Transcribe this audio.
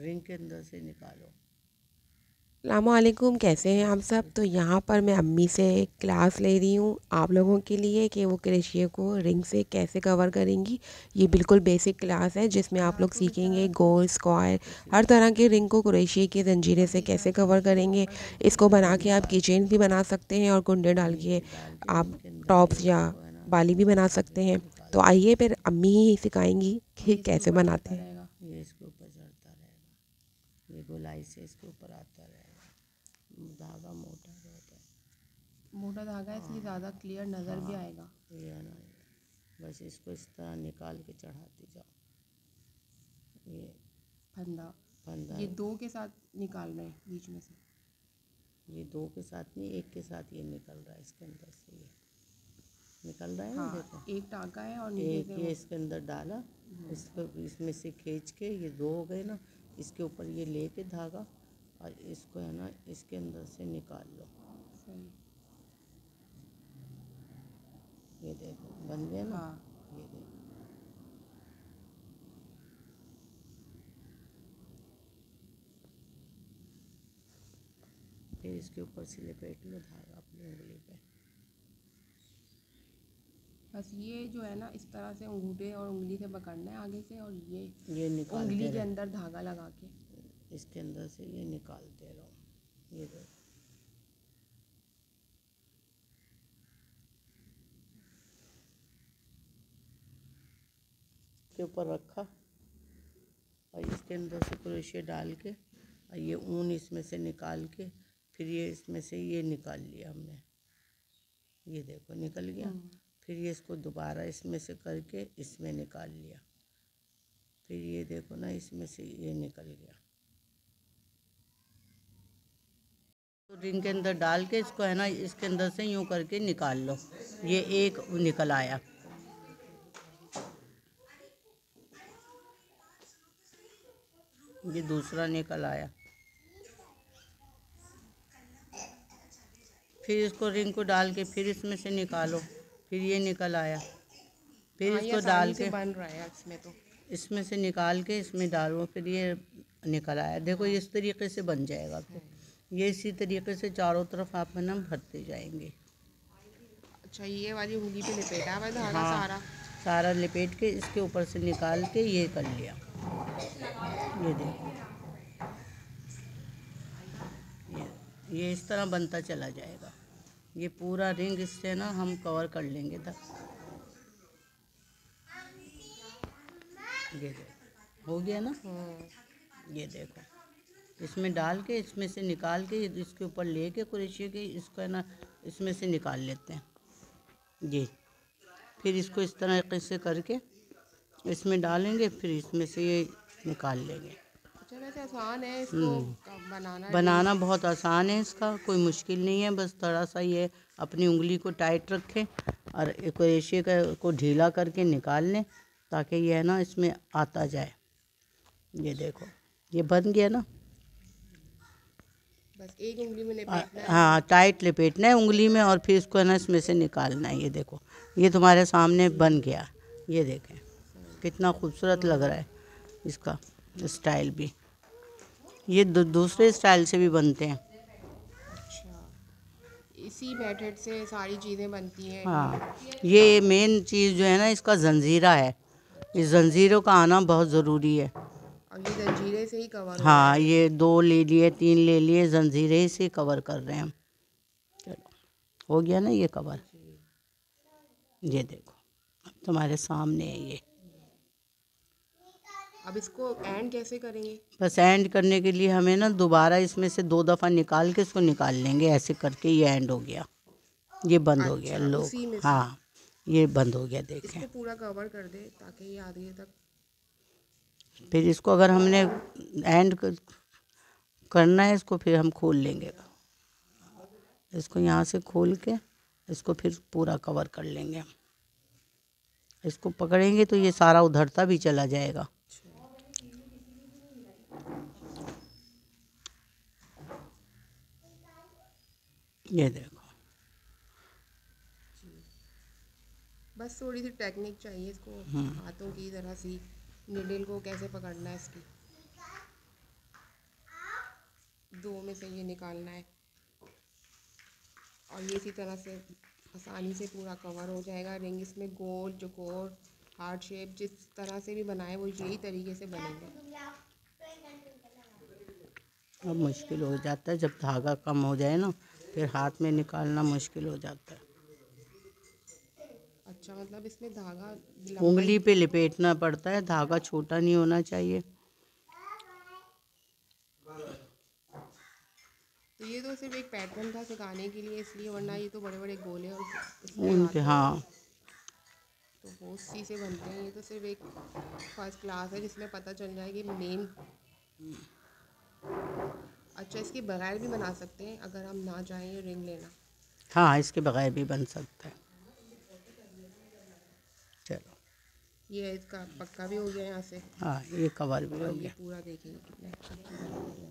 Ring के अंदर से निकालो। अस्सलामुअलैकुम, कैसे हैं आप सब। तो यहाँ पर मैं अम्मी से क्लास ले रही हूँ आप लोगों के लिए कि वो क्रोशिया को रिंग से कैसे कवर करेंगी। ये बिल्कुल बेसिक क्लास है जिसमें आप लोग सीखेंगे गोल स्क्वायर हर तरह के रिंग को क्रोशिया की जंजीरें से कैसे कवर करेंगे। इसको बना के आप किचन भी बना सकते हैं और कुंडे डाल के डाल के आप रिंग के अंदर ये टॉप्स या इसको है ना बाली भी बना सकते धागे से हैं। निकाल तो दो। आइए फिर अम्मी ही सिखाएंगी कि कैसे बनाते हैं। ये इसके ऊपर चढ़ता रहेगा, ये गोलाई से इसके ऊपर आता रहेगा। धागा मोटा रहता है, मोटा धागा है इसलिए ज़्यादा क्लियर नज़र भी आएगा। ये है ना, बस इसको इस तरह निकाल के चढ़ाते जाओ। ये फंदा फंदा ये है, दो के साथ निकाल रहे हैं बीच में से। ये दो के साथ नहीं, एक के साथ ये निकल रहा है इसके अंदर से, ये निकल रहा है ना, देखो। एक टाँका है और नीचे एक से ये वो इसके अंदर डाला, इसको इसमें से खींच के ये दो हो गए ना, इसके ऊपर ये लेके धागा और इसको है ना इसके अंदर से निकाल लो। सही। ये देखो बन गया ना। हाँ, ये देखो, फिर इसके ऊपर से लपेट लो धागा अपनी उंगली पे। बस ये जो है ना इस तरह से अंगूठे और उंगली से पकड़ना है आगे से, और ये निकालते उंगली के रहो, अंदर धागा लगा के। इसके अंदर से ये निकालते रहो। ये देखो, के ऊपर रखा और इसके अंदर से क्रोशिया डाल के और ये ऊन इसमें से निकाल के फिर ये इसमें से ये निकाल लिया हमने। ये देखो निकल गया। फिर ये इसको दोबारा इसमें से करके इसमें निकाल लिया। फिर ये देखो ना इसमें से ये निकल गया। तो रिंग के अंदर डाल के इसको है ना इसके अंदर से यूं करके निकाल लो। ये एक निकल आया। ये दूसरा निकल आया। फिर इसको रिंग को डाल के फिर इसमें से निकालो। फिर ये निकल आया। फिर ये इसको डाल आसानी से के बन रहा है इसमें तो। इसमें से निकाल के इसमें डालो। फिर ये निकल आया। देखो इस तरीके से बन जाएगा। फिर ये इसी तरीके से चारों तरफ आप है ना भरते जाएंगे। अच्छा, ये वाली उंगली पे लपेटा हुआ है धागा हाँ, सारा। सारा लपेट के इसके ऊपर से निकाल के ये कर लिया। ये देखो, ये इस तरह बनता चला जाएगा। ये पूरा रिंग इससे ना हम कवर कर लेंगे तक। ये देखो हो गया ना। ये देखो इसमें डाल के इसमें से निकाल के इसके ऊपर लेके क्रोशिया के इसको है ना इसमें से निकाल लेते हैं। ये फिर इसको इस तरह से करके इसमें डालेंगे। फिर इसमें से ये निकाल लेंगे। अच्छा, वैसे आसान है इसको बनाना बनाना बहुत आसान है, इसका कोई मुश्किल नहीं है। बस थोड़ा सा ये अपनी उंगली को टाइट रखें और क्रोशिया का को ढीला करके निकाल लें ताकि ये है ना इसमें आता जाए। ये देखो ये बन गया ना। बस एक उंगली में लपेटना है। हाँ, टाइट लपेटना है उंगली में और फिर इसको है ना इसमें से निकालना है। ये देखो ये तुम्हारे सामने बन गया। ये देखें कितना खूबसूरत लग रहा है इसका स्टाइल भी। ये दूसरे स्टाइल से भी बनते हैं। अच्छा, इसी मेथड से सारी चीज़ें बनती हैं। हाँ, ये मेन चीज़ जो है ना इसका जंजीरा है। इस जंजीरों का आना बहुत ज़रूरी है। और ये जंजीरे से ही कवर हो रहा हाँ, है। ये 2 ले लिए 3 ले लिए, जंजीरे से कवर कर रहे हैं हम। चलो हो गया ना ये कवर। ये देखो अब तुम्हारे सामने है ये। अब इसको एंड कैसे करेंगे? बस एंड करने के लिए हमें ना दोबारा इसमें से 2 दफ़ा निकाल के इसको निकाल लेंगे। ऐसे करके ये एंड हो गया। ये बंद हो गया। अच्छा, लोग उसी में से हाँ, ये बंद हो गया देखें। इसको पूरा कवर कर दे ताकि ये आगे तक। फिर इसको अगर हमने एंड करना है इसको फिर हम खोल लेंगे। इसको यहाँ से खोल के इसको फिर पूरा कवर कर लेंगे हम। इसको पकड़ेंगे तो ये सारा उधरता भी चला जाएगा। ये देखो बस थोड़ी सी टेक्निक चाहिए इसको, हाथों की तरह सी। नीडल को कैसे पकड़ना है इसकी। दो में से ये निकालना है और ये इसी तरह से आसानी से पूरा कवर हो जाएगा। रिंग इसमें गोल चौकोर हार्ट शेप जिस तरह से भी बनाए वो यही तरीके से बनेंगे। अब मुश्किल हो जाता है जब धागा कम हो जाए ना, फिर हाथ में निकालना मुश्किल हो जाता है। अच्छा, मतलब इसमें धागा उंगली पे लिपेटना पड़ता है, धागा छोटा नहीं होना चाहिए। तो ये तो सिर्फ एक पैटर्न था सिखाने के लिए इसलिए, वरना ये तो बड़े बड़े गोले और इसमें उनके आते हैं हाँ तो वो उसी से बनते हैं। ये तो सिर्फ एक फर्स्ट क्लास है जिसमें पता चल जाए कि मेन। अच्छा, इसके बगैर भी बना सकते हैं अगर हम ना चाहें ये रिंग लेना। हाँ, इसके बगैर भी बन सकता है। चलो, ये इसका पक्का भी हो गया यहाँ से हाँ ये कवर भी हो और ये गया। पूरा देखेंगे कितना अच्छा कवर हो गया।